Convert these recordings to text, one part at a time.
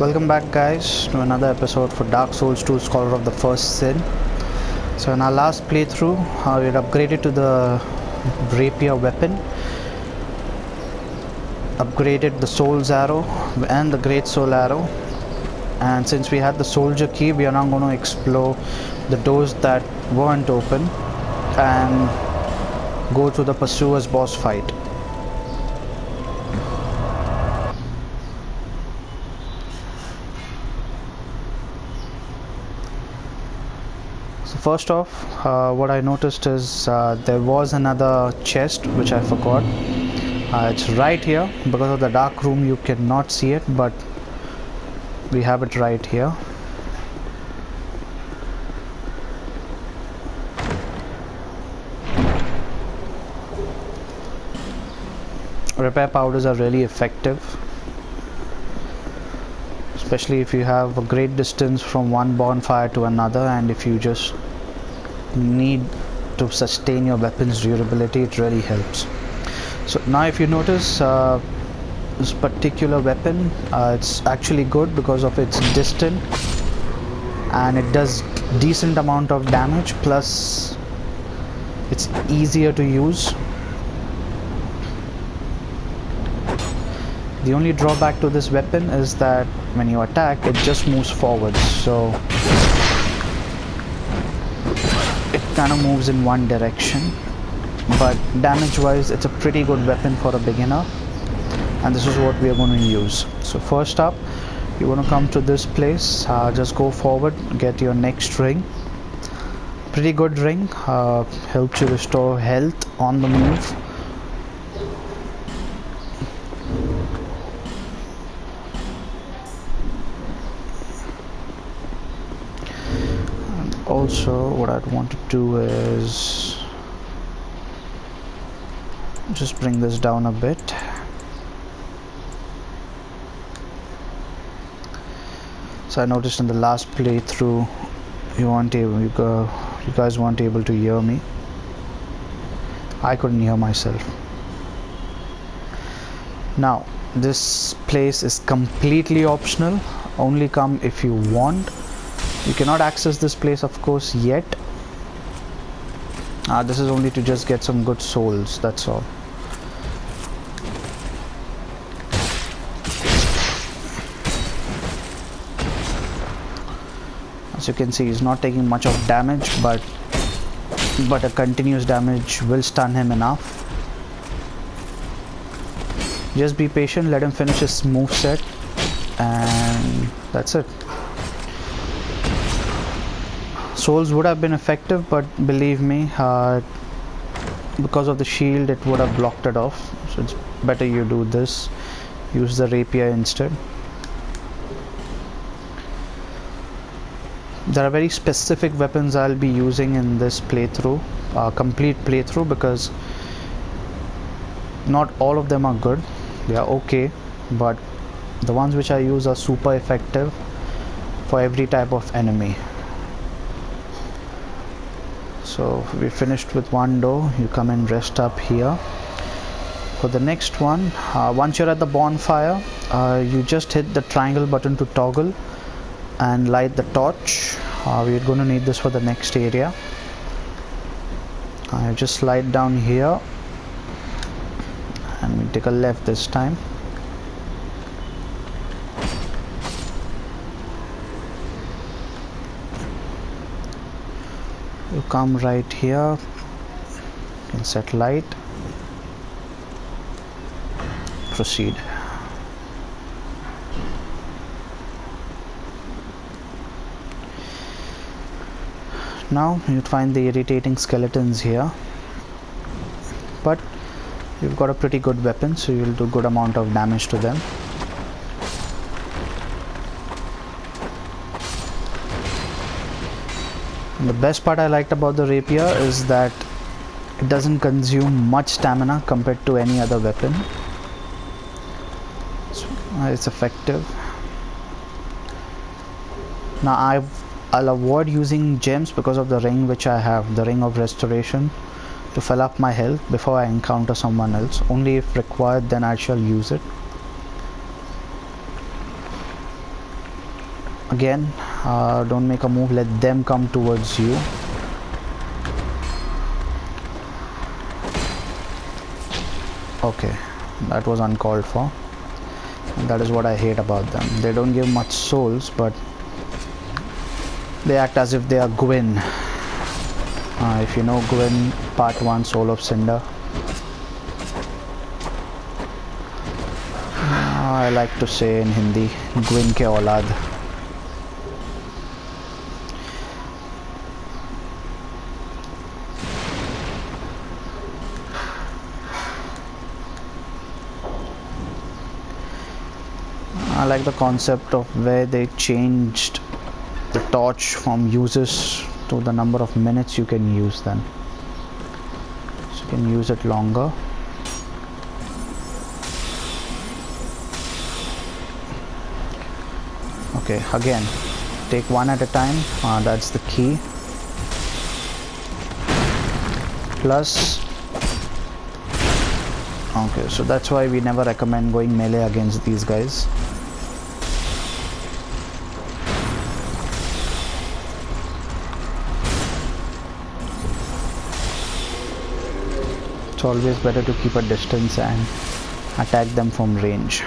Welcome back guys to another episode for Dark Souls 2 Scholar of the First Sin. So in our last playthrough we had upgraded to the rapier weapon, upgraded the soul's arrow and the great soul arrow, and since we had the soldier key we are now going to explore the doors that weren't open and go to the pursuer's boss fight. First off, what I noticed is there was another chest which I forgot. It's right here. Because of the dark room you cannot see it, but we have it right here. Repair powders are really effective, especially if you have a great distance from one bonfire to another, and if you just need to sustain your weapon's durability, it really helps. So now if you notice this particular weapon, it's actually good because of its distance and it does decent amount of damage, plus it's easier to use. The only drawback to this weapon is that when you attack it just moves forwards, so it kind of moves in one direction, but damage wise it's a pretty good weapon for a beginner, and this is what we are going to use. So first up, you want to come to this place, just go forward, get your next ring. Pretty good ring, helps you restore health on the move. Also, what I'd want to do is just bring this down a bit. So I noticed in the last playthrough you guys weren't able to hear me. I couldn't hear myself. Now this place is completely optional, only come if you want. You cannot access this place of course yet. This is only to just get some good souls, that's all. As you can see, he's not taking much of damage, but a continuous damage will stun him enough. Just be patient, let him finish his moveset, and that's it. Souls would have been effective, but believe me, because of the shield it would have blocked it off, so it's better you do this, use the rapier instead. There are very specific weapons I'll be using in this playthrough, complete playthrough, because not all of them are good. They are okay, but the ones which I use are super effective for every type of enemy. So we finished with one door, you come and rest up here. For the next one, once you're at the bonfire, you just hit the triangle button to toggle and light the torch. We're going to need this for the next area. Just slide down here and we take a left this time. You come right here, you can set light, proceed. Now you'd find the irritating skeletons here, but you've got a pretty good weapon, so you'll do good amount of damage to them. And the best part I liked about the rapier is that it doesn't consume much stamina compared to any other weapon, so it's effective. Now I'll avoid using gems because of the ring which I have, the ring of restoration, to fill up my health before I encounter someone else. Only if required then I shall use it. Again, don't make a move, let them come towards you. Okay, that was uncalled for. And that is what I hate about them. They don't give much souls, but they act as if they are Gwyn. If you know Gwyn, part 1, Soul of Cinder. I like to say in Hindi, Gwyn ke aulad. I like the concept of where they changed the torch from uses to the number of minutes you can use them. So you can use it longer. Okay, again, take one at a time. That's the key. Plus, okay, so that's why we never recommend going melee against these guys. It's always better to keep a distance and attack them from range.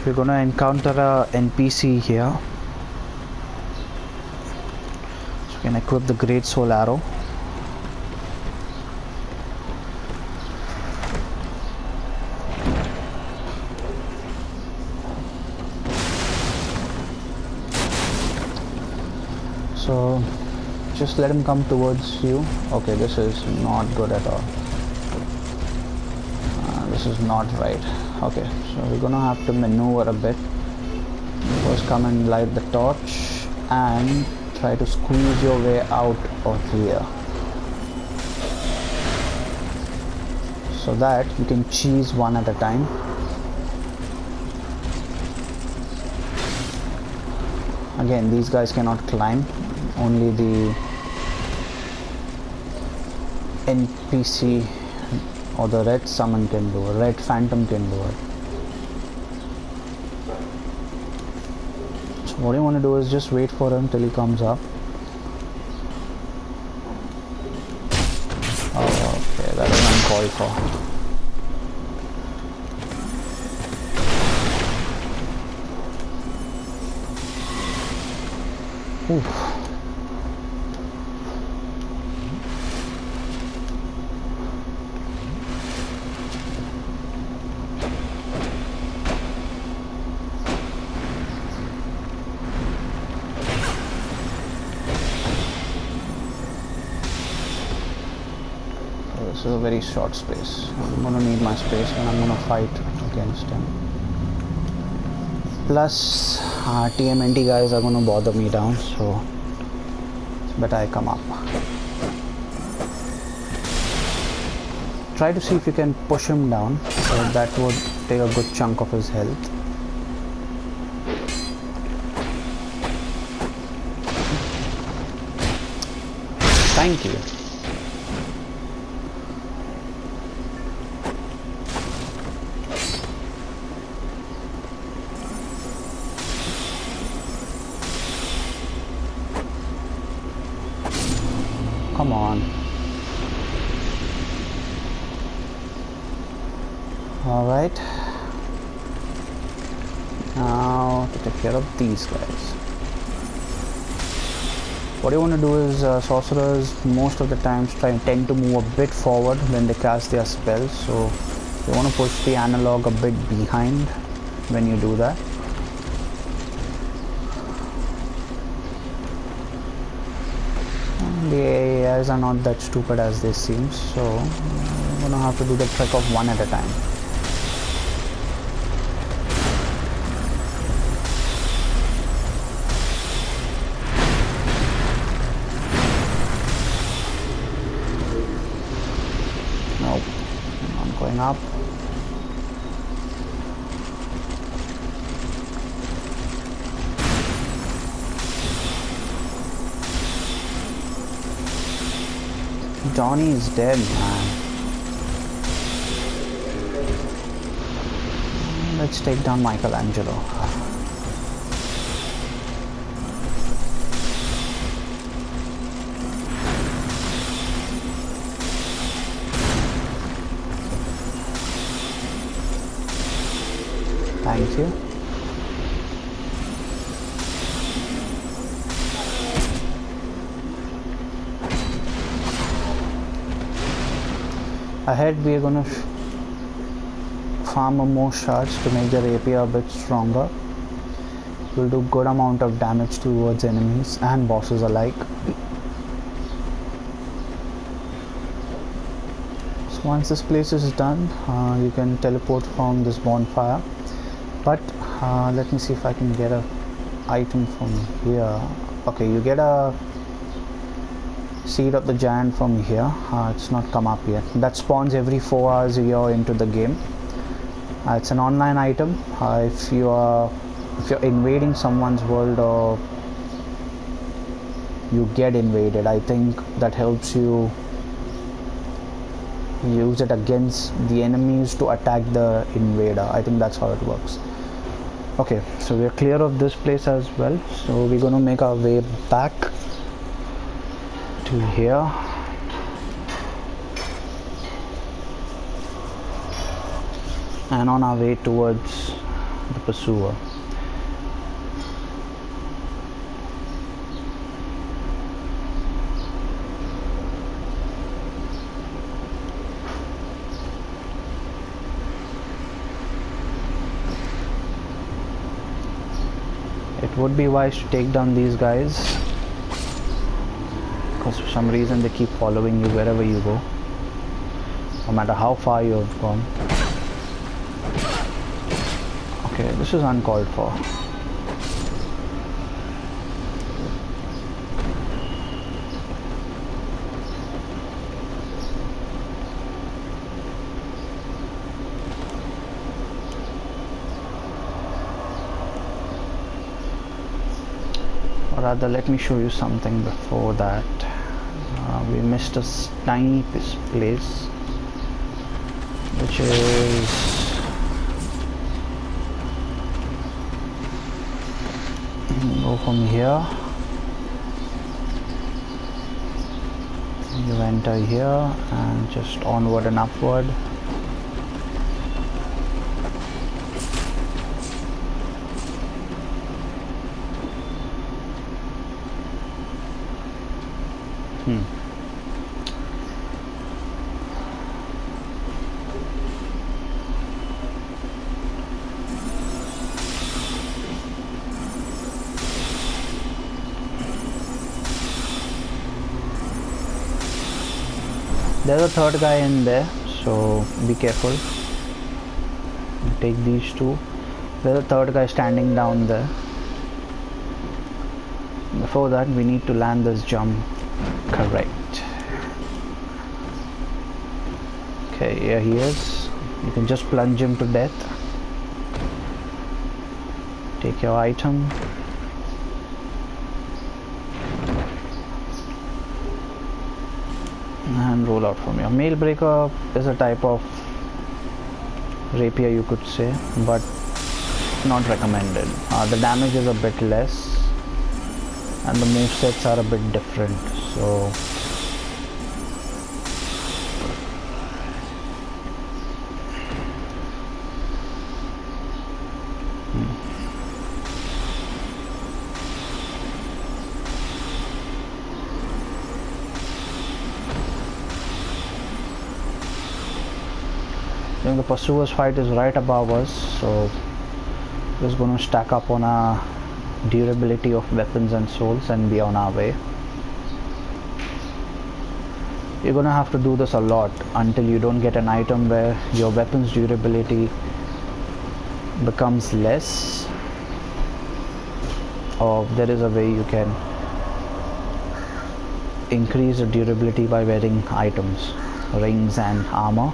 We're gonna encounter a NPC here. So we can equip the Great Soul Arrow. So just let him come towards you. Okay, this is not good at all. This is not right. Okay, so we're gonna have to maneuver a bit. First come and light the torch and try to squeeze your way out of here so that you can cheese one at a time. Again, these guys cannot climb, only the NPC or the red summon can do it, red phantom can do it. So what you want to do is just wait for him till he comes up. Oh, okay, that is uncalled for. Oof. This is a very short space. I'm gonna need my space when I'm gonna fight against him. Plus, TMNT guys are gonna bother me down, so it's better I come up. Try to see if you can push him down, so that would take a good chunk of his health. Thank you. Come on. Alright. Now to take care of these guys. What you want to do is sorcerers most of the times tend to move a bit forward when they cast their spells, so you want to push the analog a bit behind when you do that. The AIs are not that stupid as they seem, so I'm gonna have to do the trick of one at a time. Nope, I'm going up. Johnny is dead, man. Let's take down Michelangelo. Thank you. Ahead we are gonna farm more shards to make the rapier a bit stronger. Will do good amount of damage towards enemies and bosses alike. So once this place is done, you can teleport from this bonfire. But let me see if I can get a item from here. Okay, you get a seed of the giant from here. It's not come up yet. That spawns every 4 hours you're into the game. It's an online item. If you're invading someone's world or you get invaded, I think that helps you use it against the enemies to attack the invader. I think that's how it works. Okay, so we're clear of this place as well, so we're gonna make our way back to here. And on our way towards the pursuer. It would be wise to take down these guys, because for some reason they keep following you wherever you go, no matter how far you have gone. Okay, this is uncalled for. Or rather, let me show you something before that. We missed a tiny place, which is go from here, you enter here and just onward and upward. There's a third guy in there, so be careful. Take these two. There's a third guy standing down there. Before that, we need to land this jump correct. Okay, here he is. You can just plunge him to death. Take your item. And roll out from here. Mail breaker is a type of rapier, you could say, but not recommended. The damage is a bit less and the movesets are a bit different, so the pursuer's fight is right above us, so just going to stack up on our durability of weapons and souls and be on our way. You're going to have to do this a lot until you don't get an item where your weapons durability becomes less, or there is a way you can increase the durability by wearing items, rings and armor,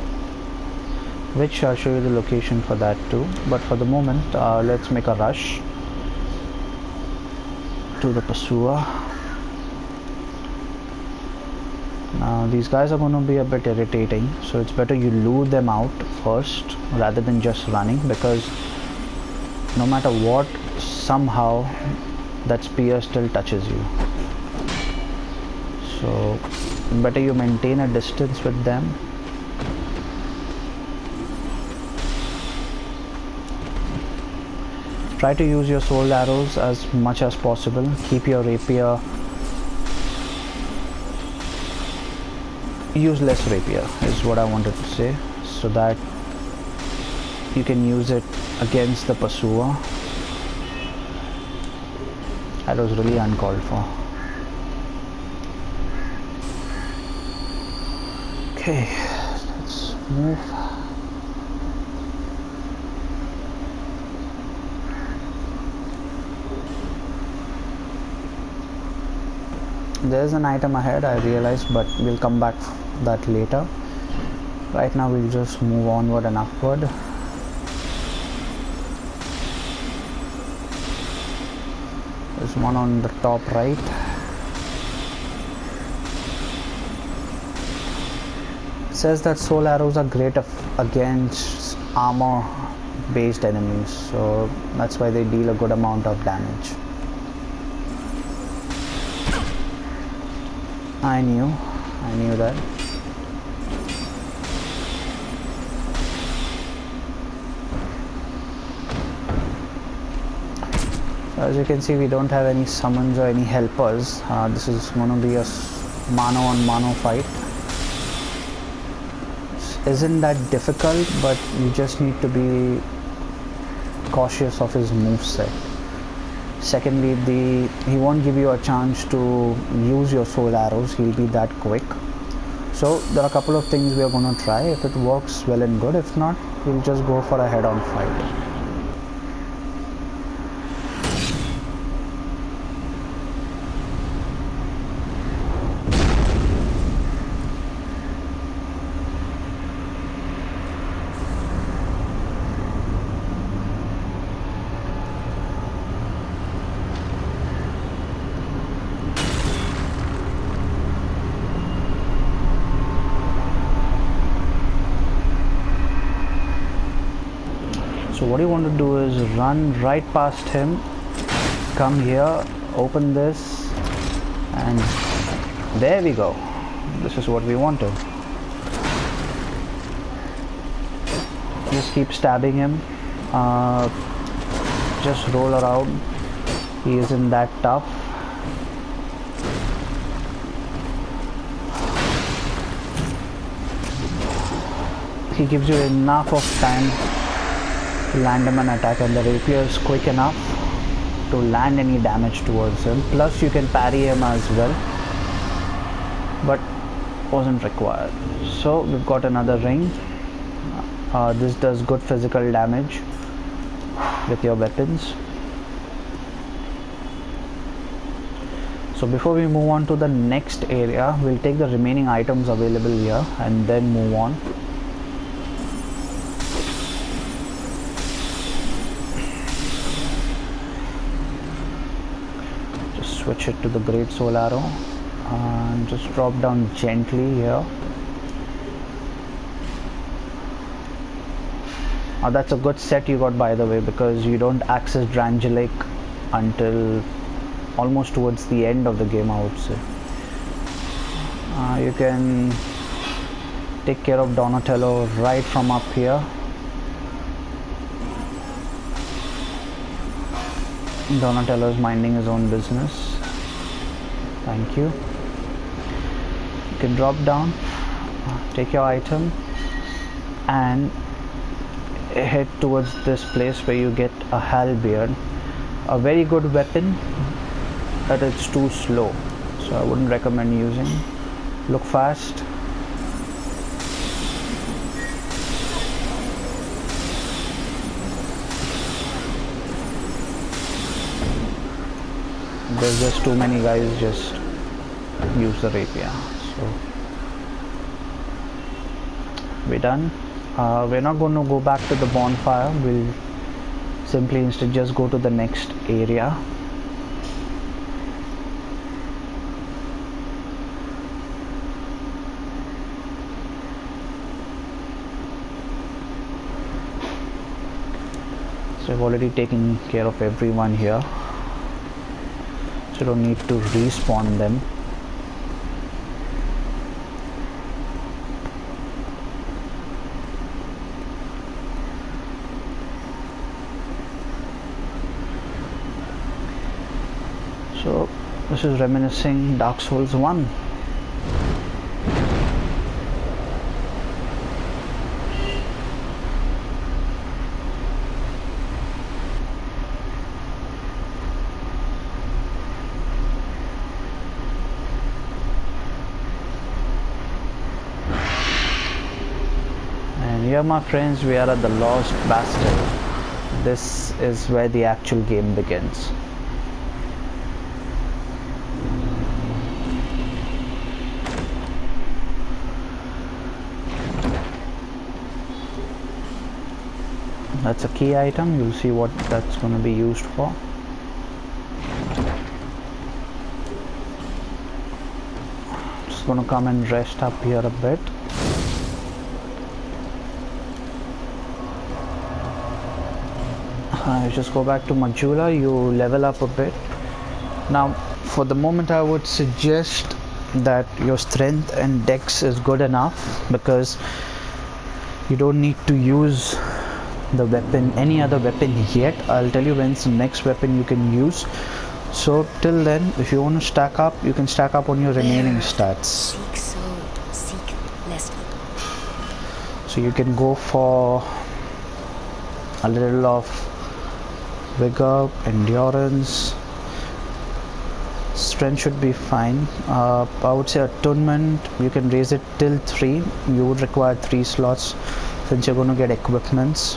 which I'll show you the location for that too. But for the moment, let's make a rush to the pursuer. Now these guys are going to be a bit irritating, so it's better you lure them out first rather than just running, because no matter what, somehow that spear still touches you. So better you maintain a distance with them. Try to use your soul arrows as much as possible. Keep your rapier, use less rapier is what I wanted to say, so that you can use it against the pursuer. That was really uncalled for. Okay, let's move. There's an item ahead, I realized, but we'll come back to that later. Right now we'll just move onward and upward. There's one on the top right. It says that soul arrows are great against armor based enemies, so that's why they deal a good amount of damage. I knew that. As you can see, we don't have any summons or any helpers. This is going to be a mano on mano fight. Isn't that difficult, but you just need to be cautious of his moveset. Secondly, he won't give you a chance to use your soul arrows. He'll be that quick. So there are a couple of things we are going to try. If it works, well and good. If not, we'll just go for a head-on fight. So what you want to do is run right past him, come here, open this, and there we go. This is what we wanted. Just keep stabbing him. Just roll around. He isn't that tough. He gives you enough of time to land him an attack, and the rapier is quick enough to land any damage towards him. Plus you can parry him as well, but wasn't required. So we've got another ring. This does good physical damage with your weapons. So before we move on to the next area, we'll take the remaining items available here and then move on. Switch it to the great soul arrow and just drop down gently here. That's a good set you got, by the way, because you don't access Drangelic until almost towards the end of the game, I would say. You can take care of Donatello right from up here. Donatello is minding his own business. Thank you. You can drop down, take your item, and head towards this place where you get a halberd. A very good weapon, but it's too slow, so I wouldn't recommend using. Look fast. There's just too many guys just use the rapier. So we're done. We're not going to go back to the bonfire. We'll simply instead just go to the next area. So I've already taken care of everyone here, so don't need to respawn them. So this is reminiscing Dark Souls 1. And here, my friends, we are at the Lost Bastille. This is where the actual game begins. That's a key item. You'll see what that's going to be used for. Just going to come and rest up here a bit. Just go back to Majula. You level up a bit. Now, for the moment, I would suggest that your strength and dex is good enough, because you don't need to use the weapon, any other weapon yet. I'll tell you when's the next weapon you can use. So till then, if you want to stack up, you can stack up on your remaining stats. So you can go for a little of vigor, endurance, strength should be fine. I would say attunement, you can raise it till 3. You would require 3 slots since you're going to get equipments.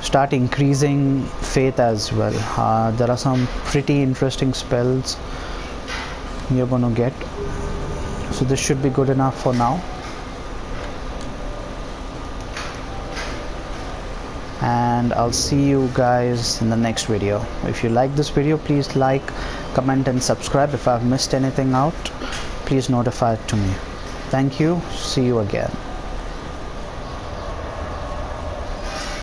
Start increasing faith as well. There are some pretty interesting spells you're going to get, so this should be good enough for now. And I'll see you guys in the next video. If you like this video, please like, comment and subscribe. If I've missed anything out, please notify it to me. Thank you. See you again.